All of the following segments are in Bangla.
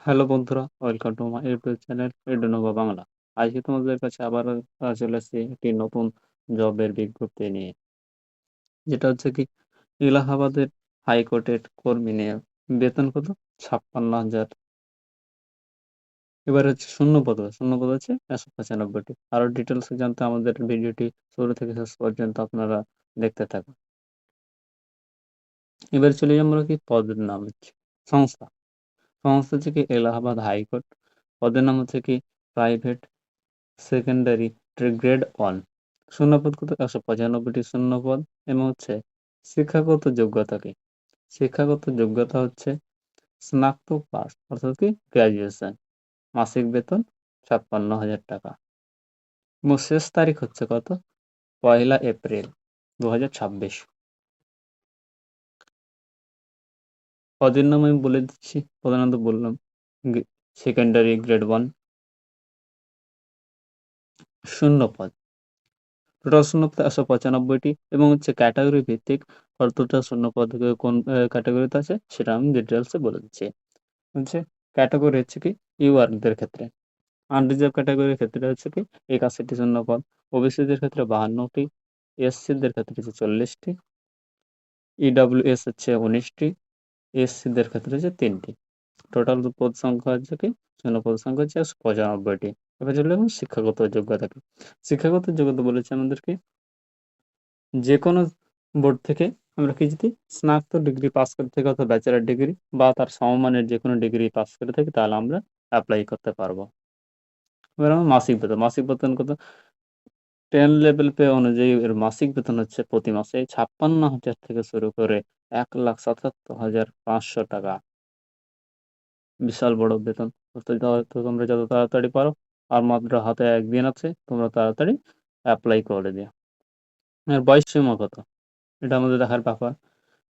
হ্যালো বন্ধুরা, welcome to my YouTube channel Edunova Bangla. আজকে তোমাদের কাছে আবার চলে এসেছি একটি নতুন জবের বিজ্ঞপ্তি নিয়ে, যেটা হচ্ছে কি এলাহাবাদের হাইকোর্টের কর্মী নিয়োগ। বেতন কত? 56,000। এবার হচ্ছে শূন্য পদ হচ্ছে 195টি। আরো ডিটেলস জানতে আমাদের ভিডিওটি শুরু থেকে শেষ পর্যন্ত আপনারা দেখতে থাকুন। এবার চলে যাবো আমরা কি পদের নাম হচ্ছে সংস্থা সংস্থা হচ্ছে কি এলাহাবাদ হাইকোর্ট। পদের নাম হচ্ছে কি প্রাইভেট সেকেন্ডারি গ্রেড 1। শূন্যপদ কত? 195টি শূন্যপদ। এবং হচ্ছে শিক্ষাগত যোগ্যতা কি? শিক্ষাগত যোগ্যতা হচ্ছে স্নাতক পাস, অর্থাৎ কি গ্রাজুয়েশন। মাসিক বেতন 56,000 টাকা। এবং শেষ তারিখ হচ্ছে কত? 1 এপ্রিল 2026। পদের নাম আমি বলে দিচ্ছি, প্রধানত বললাম সেকেন্ডারি গ্রেড 1। শূন্যপদ টোটাল শূন্যপদ 195টি। এবং হচ্ছে ক্যাটাগরি ভিত্তিক কতটা শূন্যপদ কোন ক্যাটাগরিতে আছে সেটা আমি ডিটেলসে বলে দিচ্ছি। হচ্ছে ক্যাটাগরি হচ্ছে কি ইউআরদের ক্ষেত্রে, আনরিজার্ভ ক্যাটাগরির ক্ষেত্রে হচ্ছে কি 81টি শূন্যপদ, ওবিসিদের ক্ষেত্রে 52টি, এসসিদের ক্ষেত্রে হচ্ছে 40টি, ইডব্লিউএস হচ্ছে 19টি, এসসিদের ক্ষেত্রে হচ্ছে 3টি। টোটাল পদ সংখ্যা হচ্ছে কি শূন্যপদ সংখ্যা হচ্ছে 195টি। এবার চলে যাবো শিক্ষাগত যোগ্যতা কি? শিক্ষাগত যোগ্যতা বলেছে আমাদেরকে যে কোনো বোর্ড থেকে আমরা কি যদি স্নাতক ডিগ্রি পাস করে থাকি অথবা ব্যাচেলার ডিগ্রি বা তার সমমানের যে কোনো ডিগ্রি পাস করে থাকি, তাহলে আমরা অ্যাপ্লাই করতে পারবো। এবার আমার মাসিক বেতন কত? 10 লেভেল পে অনুযায়ী এর মাসিক বেতন হচ্ছে প্রতি মাসে 56,000 থেকে শুরু করে 1,77,500 টাকা। বিশাল বড় বেতন। তো তোমরা যত তাড়াতাড়ি পারো, আর মাত্র হাতে একদিন আছে, তোমরা তাড়াতাড়ি অ্যাপ্লাই করে দিও। আর বয়স সীমা কত? এটা আমাদের দেখার ব্যাপার।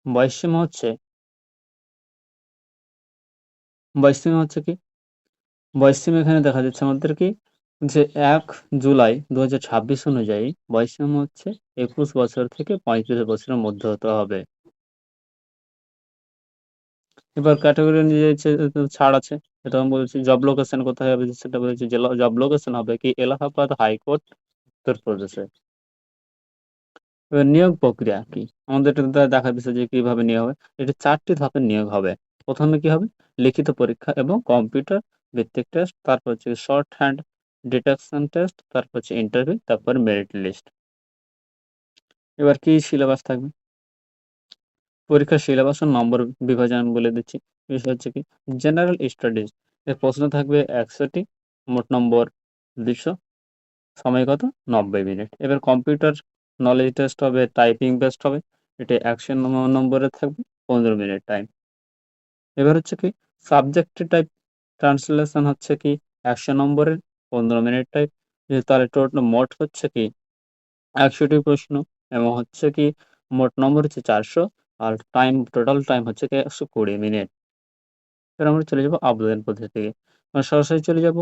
বয়স সীমা হচ্ছে বয়স সীমা হচ্ছে কি বয়স সীমা এখানে দেখা যাচ্ছে আমাদের কি যে 1 জুলাই 2026 অনুযায়ী বয়স সীমা হচ্ছে 21 বছর থেকে 35 বছরের মধ্যে হতে হবে। এবার ক্যাটাগরি অনুযায়ী ছাড় আছে। এটা আমি বলেছি। জব লোকেশন কোথায় হবে সেটা বলেছি, যে জব লোকেশন হবে কি এলাহাবাদ হাইকোর্ট, উত্তরপ্রদেশে। এবার নিয়োগ প্রক্রিয়া কি আমাদের এটা দেখা দিচ্ছে যে কিভাবে নিয়োগ হবে। এটা 4টি ধাপের নিয়োগ হবে। প্রথমে কি হবে? লিখিত পরীক্ষা এবং কম্পিউটার ভিত্তিক টেস্ট, তারপর হচ্ছে শর্ট হ্যান্ড ডিটেকশন টেস্ট, তারপর হচ্ছে ইন্টারভিউ, তারপর মেরিট লিস্ট। এবার কি সিলেবাস থাকবে? পরীক্ষার সিলেবাস ও নম্বর বিভাজন আমি বলে দিচ্ছি। বিষয় হচ্ছে কি জেনারেল স্টাডিজ, এর প্রশ্ন থাকবে 100টি, মোট নম্বর 200, সময় কত? 90 মিনিট। এবার কম্পিউটার নলেজ টেস্ট হবে, টাইপিং বেস্ট হবে। এটা 100 নম্বরের থাকবে, 15 মিনিট টাইম। এবার হচ্ছে কি সাবজেক্ট টাইপ ট্রান্সলেশন হচ্ছে কি 100 নম্বরের, 15 মিনিট টাইম। তাহলে টোটাল মোট হচ্ছে কি 100টি প্রশ্ন, এবং হচ্ছে কি মোট নম্বর হচ্ছে 400, আর টোটাল টাইম হচ্ছে কি 120 মিনিট। এবার আমরা চলে যাব আবেদন পদ্ধতি। আমরা সরাসরি চলে যাব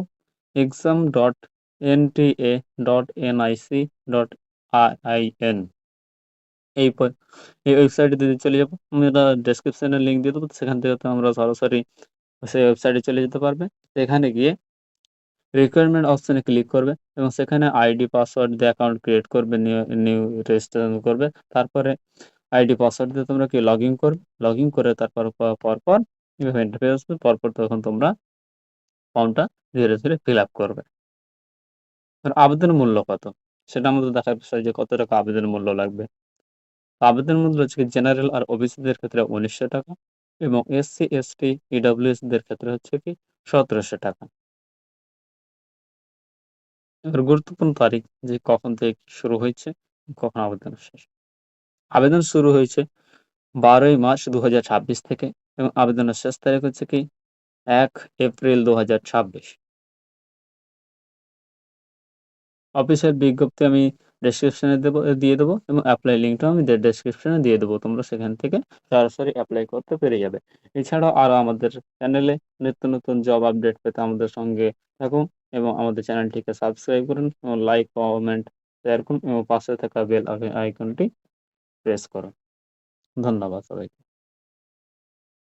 exam.nta.nic.in এই এই ওয়েবসাইটে যদি চলে যাবো, আমি এটা ডেসক্রিপশনে লিঙ্ক দিয়ে দেবো, সেখান থেকে তো আমরা সরাসরি সেই ওয়েবসাইটে চলে যেতে পারবে। এখানে গিয়ে রিকোয়ারমেন্ট অপশনে ক্লিক করবে এবং সেখানে আইডি পাসওয়ার্ড দিয়ে অ্যাকাউন্ট ক্রিয়েট করবে, নিউ নিউ রেজিস্ট্রেশন করবে। তারপরে আইডি পাসওয়ার্ড দিয়ে তোমরা কি লগ ইন করবে। লগ ইন করে তারপর পরপর এভাবে ইন্টারফেস আসবে। পরপর তখন তোমরা ফর্মটা ধীরে ধীরে ফিল আপ করবে। আর আবেদন মূল্য কত সেটা আমাদের দেখার বিষয়, যে কত টাকা আবেদন মূল্য লাগবে। আবেদন মূল্য হচ্ছে জেনারেল আর ওবিসিদের ক্ষেত্রে 1900 টাকা, এবং এসসি এসটি ইডব্লিউএস দের ক্ষেত্রে হচ্ছে কি 1700 টাকা। এবার গুরুত্বপূর্ণ তারিখ, যে কখন থেকে কি শুরু হয়েছে, কখন আবেদন শেষ। আবেদন শুরু হয়েছে 12ই মার্চ 2026 থেকে, এবং আবেদনের শেষ তারিখ হচ্ছে কি 1 এপ্রিল 2026। অফিসের বিজ্ঞপ্তি আমি ডেসক্রিপশনে দিয়ে দেবো, এবং অ্যাপ্লাই লিঙ্কটাও আমি ডেসক্রিপশনে দিয়ে দেবো। তোমরা সেখান থেকে সরাসরি অ্যাপ্লাই করতে পেরে যাবে। এছাড়াও আরও আমাদের চ্যানেলে নিত্য নতুন জব আপডেট পেতে আমাদের সঙ্গে থাকুন, এবং আমাদের চ্যানেলটিকে সাবস্ক্রাইব করুন, এবং লাইক, কমেন্ট, শেয়ার করুন, এবং পাশে থাকা বেল আইকনটি প্রেস করুন। ধন্যবাদ সবাইকে।